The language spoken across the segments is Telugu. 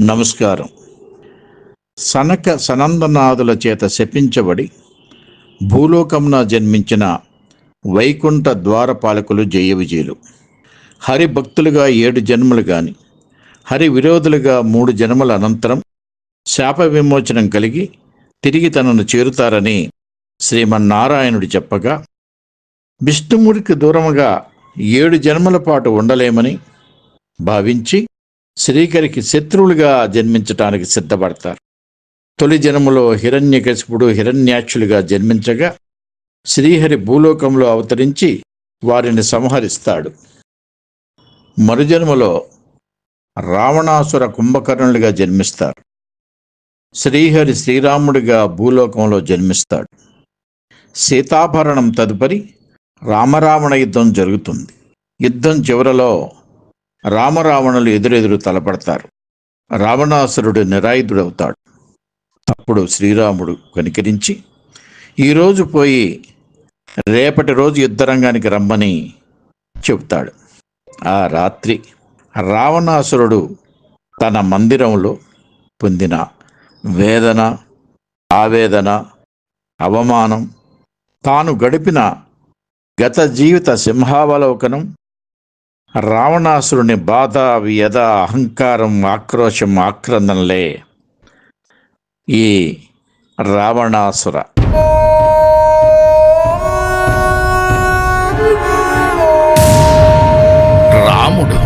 నమస్కారం. సనక సనందనాదుల చేత శపించబడి భూలోకమున జన్మించిన వైకుంఠ ద్వారపాలకులు జయ విజయులు. హరి భక్తులుగా 7 జన్మలు గాని, హరి విరోధులుగా 3 జన్మల అనంతరం శాప విమోచనం కలిగి తిరిగి తనను చేరుతారని శ్రీమన్నారాయణుడు చెప్పగా, విష్ణుమూర్తికి దూరముగా 7 జన్మల పాటు ఉండలేమని భావించి శ్రీకరికి శత్రువులుగా జన్మించటానికి సిద్ధపడతారు. తొలి జన్మలో హిరణ్యకశిపుడు హిరణ్యాక్షులుగా జన్మించగా శ్రీహరి భూలోకంలో అవతరించి వారిని సంహరిస్తాడు. మరుజన్మలో రావణాసుర కుంభకర్ణులుగా జన్మిస్తారు. శ్రీహరి శ్రీరాముడిగా భూలోకంలో జన్మిస్తాడు. సీతాభరణం తదుపరి రామరావణ యుద్ధం జరుగుతుంది. యుద్ధం చివరలో రామరావణులు ఎదురెదురు తలపడతారు. రావణాసురుడు నిరాయుధుడవుతాడు. అప్పుడు శ్రీరాముడు కనికరించి, ఈరోజు పోయి రేపటి రోజు యుద్ధరంగానికి రమ్మని చెబుతాడు. ఆ రాత్రి రావణాసురుడు తన మందిరంలో పొందిన వేదన, ఆవేదన, అవమానం, తాను గడిపిన గత జీవిత సింహావలోకనం, రావణాసురుని బాధ, వ్యధ, అహంకారం, ఆక్రోశం, ఆక్రందనలే ఈ రావణాసుర. రాముడు,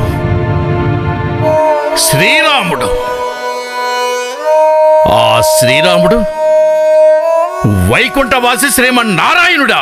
శ్రీరాముడు. ఆ శ్రీరాముడు వైకుంఠవాసి శ్రీమన్నారాయణుడా.